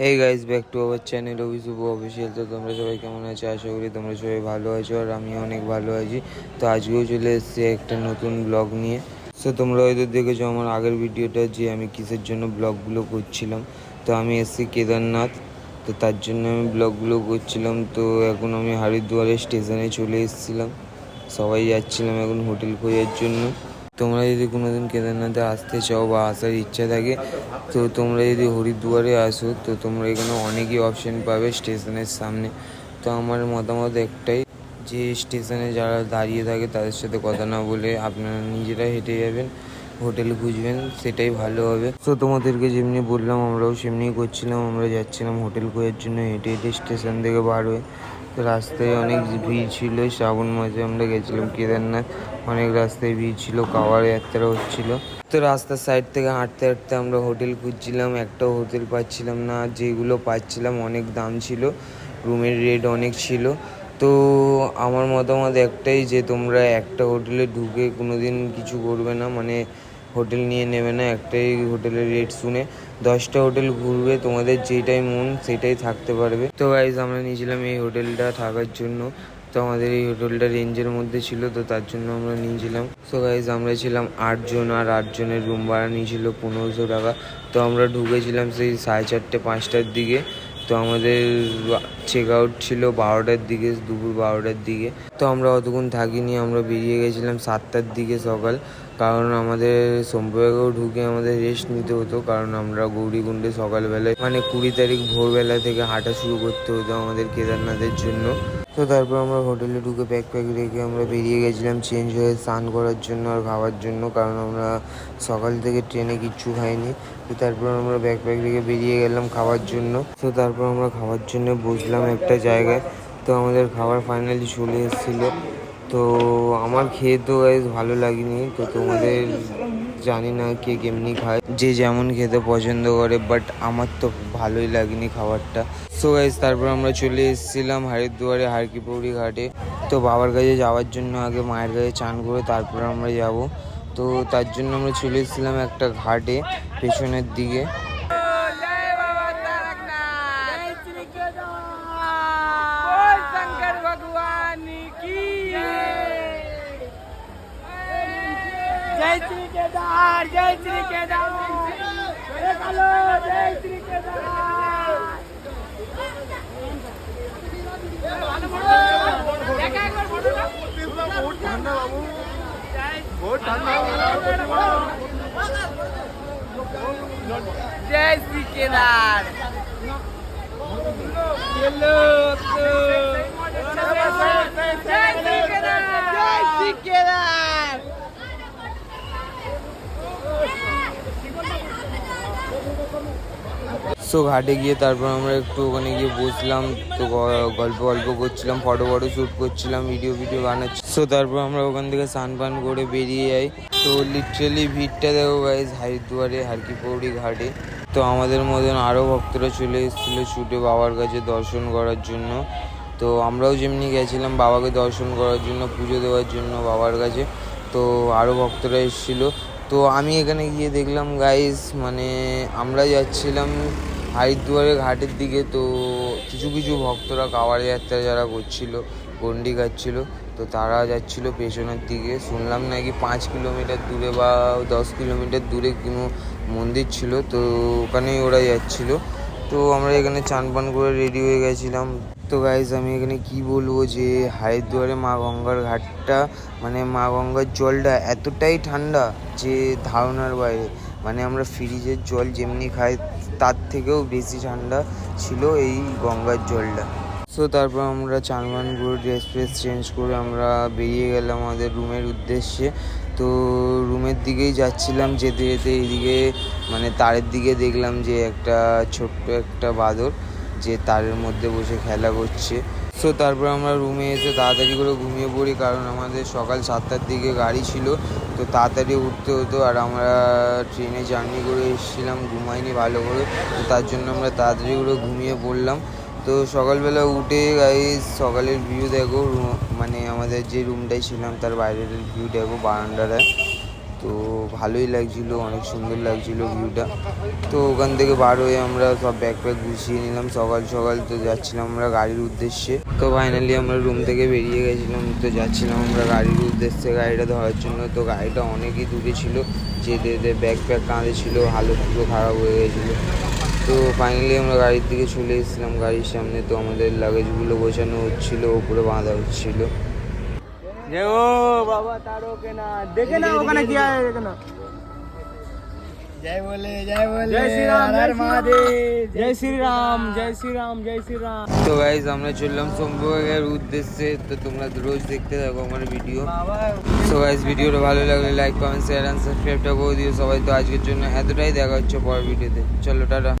Hey guys, back to our channel Abhishubho official. তো তোমরা সবাই কেমন আছো? আশা করি তোমরা সবাই ভালো আছো, আর আমি অনেক ভালো আছি। তো আজকেও চলে এসেছি একটা নতুন ব্লগ নিয়ে। সো তোমরা হয়তো দেখেছো আমার আগের ভিডিওটা, যে আমি কিসের জন্য ব্লগগুলো করছিলাম। তো আমি এসেছি কেদারনাথ, তো তার জন্য আমি ব্লগগুলো করছিলাম। তো এখন আমি হরিদ্বারের স্টেশনে চলে এসেছিলাম, সবাই যাচ্ছিলাম এখন হোটেল খোঁজার জন্য। তোমরা যদি কোনোদিন কেদারনাথে আসতে চাও বা আসার ইচ্ছা থাকে, তো তোমরা যদি হরিদ্বারে আসো, তো তোমরা এখানে অনেকই অপশন পাবে স্টেশনের সামনে। তো আমার মতামত একটাই, যে স্টেশনে যারা দাঁড়িয়ে থাকে তাদের সাথে কথা না বলে আপনারা নিজেরা হেঁটে যাবেন, হোটেল খুঁজবেন, সেটাই ভালো হবে। তো তোমাদেরকে যেমনি বললাম আমরাও সেমনিই করছিলাম। আমরা যাচ্ছিলাম হোটেল খোঁজার জন্য হেঁটে হেঁটে স্টেশন থেকে বার হয়ে। তো রাস্তায় অনেক ভিড় ছিল, শ্রাবণ মাসে আমরা গেছিলাম কেদারনাথ, অনেক রাস্তায় ভিড় ছিল, কাওয়ার যাত্রা হচ্ছিল। তো রাস্তার সাইড থেকে হাঁটতে হাঁটতে আমরা হোটেল খুঁজছিলাম, একটাও হোটেল পাচ্ছিলাম না। যেগুলো পাচ্ছিলাম অনেক দাম ছিল, রুমের রেট অনেক ছিল। তো আমার মতামত একটাই, যে তোমরা একটা হোটেলে ঢুকে কোনো দিন কিছু করবে না, মানে হোটেল নিয়ে নেবে না। একটাই হোটেলের রেট শুনে 10টা হোটেল ঘুরবে, তোমাদের যেটাই মন সেটাই থাকতে পারবে। তো গাইজ, আমরা নিয়েছিলাম এই হোটেলটা থাকার জন্য। তো আমাদের এই হোটেলটা রেঞ্জের মধ্যে ছিল, তো তার জন্য আমরা নিয়েছিলাম। সো গাইজ, আমরা ছিলাম 8 জন, আর 8 জনের রুম ভাড়া নিয়েছিল 1500 টাকা। তো আমরা ঢুকেছিলাম সেই 4:30-5টার দিকে। তো আমাদের চেক আউট ছিল 12টার দিকে, দুপুর 12টার দিকে। তো আমরা অতক্ষণ থাকিনি, আমরা বেরিয়ে গেছিলাম 7টার দিকে সকাল। কারণ আমাদের সোমবারেও ঢুকে আমাদের রেস্ট নিতে হতো, কারণ আমরা গৌরীকুণ্ডে সকালবেলায় মানে 20 তারিখ ভোরবেলা থেকে হাঁটা শুরু করতে হতো আমাদের কেদারনাথের জন্য। তো তারপর আমরা হোটেলে ঢুকে ব্যাকপ্যাক রেখে আমরা বেরিয়ে গেছিলাম চেঞ্জ হয়ে স্নান করার জন্য আর খাওয়ার জন্য, কারণ আমরা সকাল থেকে ট্রেনে কিচ্ছু খাইনি। তো তারপর আমরা ব্যাকপ্যাক রেখে বেরিয়ে গেলাম খাওয়ার জন্য। তো তারপর আমরা খাওয়ার জন্য বসলাম একটা জায়গায়। তো আমাদের খাবার ফাইনালি চলে এসেছিলো। তো আমার খেয়ে তো গাইজ ভালো লাগেনি। তো তোমাদের জানি না কে কেমনি খায়, যে যেমন খেতে পছন্দ করে, বাট আমার তো ভালোই লাগেনি খাবারটা। সো গাইজ, তারপর আমরা চলে এসেছিলাম হরিদ্বারে হার কি পৌড়ি ঘাটে। তো বাবার কাছে যাওয়ার জন্য আগে মায়ের কাছে চান করে তারপর আমরা যাব। তো তার জন্য আমরা চলে এসেছিলাম একটা ঘাটে পেছনের দিকে। जय श्री केदार, जय श्री केदार, हेलो जय श्री केदार। बहुत ठंडा बाबू, बहुत ठंडा। जय श्री केदार, हेलो जय श्री केदार, जय श्री केदार। সো ঘাটে গিয়ে তারপর আমরা একটু ওখানে গিয়ে বসলাম। তো গল্প করছিলাম, ফটো শ্যুট করছিলাম, ভিডিও বানাচ্ছি। সো তারপর আমরা ওখান থেকে স্নান পান করে বেরিয়ে যাই। তো লিটারেলি ভিড়টা দেখো গাইজ হরিদ্বারে হার কি পৌড়ি ঘাটে। তো আমাদের মতন আরও ভক্তরা চলে এসেছিলো ছুটে বাবার কাছে দর্শন করার জন্য। তো আমরাও যেমনি গেছিলাম বাবাকে দর্শন করার জন্য, পুজো দেওয়ার জন্য বাবার কাছে। তো আরও ভক্তরা এসেছিলো। তো আমি এখানে গিয়ে দেখলাম গাইজ, মানে আমরা যাচ্ছিলাম হরিদ্বারের ঘাটের দিকে। তো কিছু ভক্তরা কাওয়ার যাত্রা যারা করছিল, গন্ডি খাচ্ছিল, তো তারা যাচ্ছিল পেছনের দিকে। শুনলাম নাকি 5 কিলোমিটার দূরে বা 10 কিলোমিটার দূরে কোনো মন্দির ছিল, তো ওখানেই ওরা যাচ্ছিল। তো আমরা এখানে চান পান করে রেডি হয়ে গেছিলাম। তো গাইজ, আমি এখানে কি বলবো, যে হরিদ্বারে মা গঙ্গার ঘাটটা, মানে মা গঙ্গার জলটা এতটাই ঠান্ডা যে ধারণার বাইরে। মানে আমরা ফ্রিজের জল যেমনি খাই তার থেকেও বেশি ঠান্ডা ছিল এই গঙ্গার জলটা। সো তারপর আমরা চান পান করে ড্রেস ফ্রেস চেঞ্জ করে আমরা বেরিয়ে গেলাম আমাদের রুমের উদ্দেশ্যে। তো রুমের দিকেই যাচ্ছিলাম, যেতে যেতে এইদিকে মানে তারের দিকে দেখলাম যে একটা ছোট্ট একটা বাঁদর, যে তারের মধ্যে বসে খেলা করছে। সো তারপর আমরা রুমে এসে তাড়াতাড়ি করে ঘুমিয়ে পড়ি, কারণ আমাদের সকাল 7টার দিকে গাড়ি ছিল, তো তাড়াতাড়ি উঠতে হতো। আর আমরা ট্রেনে জার্নি করে এসেছিলাম, ঘুমাইনি ভালো করে, তো তার জন্য আমরা তাড়াতাড়ি করে ঘুমিয়ে পড়লাম। তো সকালবেলা উঠে গাইস সকালের ভিউ দেখো, মানে আমাদের যে রুমটায় ছিলাম তার বাইরের ভিউ দেখো বারান্দাটায়। তো তো ভালোই লাগছিলো, অনেক সুন্দর লাগছিলো ভিউটা। তো ওখান থেকে বার হয়ে আমরা সব ব্যাগ গুছিয়ে নিলাম। সকাল সকাল তো যাচ্ছিলাম আমরা গাড়ির উদ্দেশ্যে। তো ফাইনালি আমরা রুম থেকে বেরিয়ে গেছিলাম, তো যাচ্ছিলাম আমরা গাড়ির উদ্দেশ্যে গাড়িটা ধরার জন্য। তো গাড়িটা অনেকই দূরে ছিল, যেতে যেতে ব্যাগ কাঁধে ছিল, হালত পুরো খারাপ হয়ে গেছিলো। তো ফাইনালি আমরা গাড়ির দিকে চলে এসেছিলাম গাড়ির সামনে। তো আমাদের লাগেজগুলো গোছানো হচ্ছিলো, ওপরে বাঁধা হচ্ছিলো। বাবা তারও কেনা দেখে না ওখানে কি আছে দেখে না। जय बोले जय बोले जय श्री राम, हर हर महादेव जय श्री राम, जय श्री राम, जय श्री राम। তো গাইজ আমরা চললাম শম্ভুবাগের উদ্দেশ্যে। তো তোমরা রোজ দেখতে থাকো আমার ভিডিও। সো গাইজ ভিডিওটা ভালো লাগলে লাইক কমেন্ট শেয়ার অ্যান্ড সাবস্ক্রাইবটা করে দিও সবাই। তো আজকের জন্য এতটাই, দেখা হচ্ছে পরের ভিডিওতে। চলো টাটা।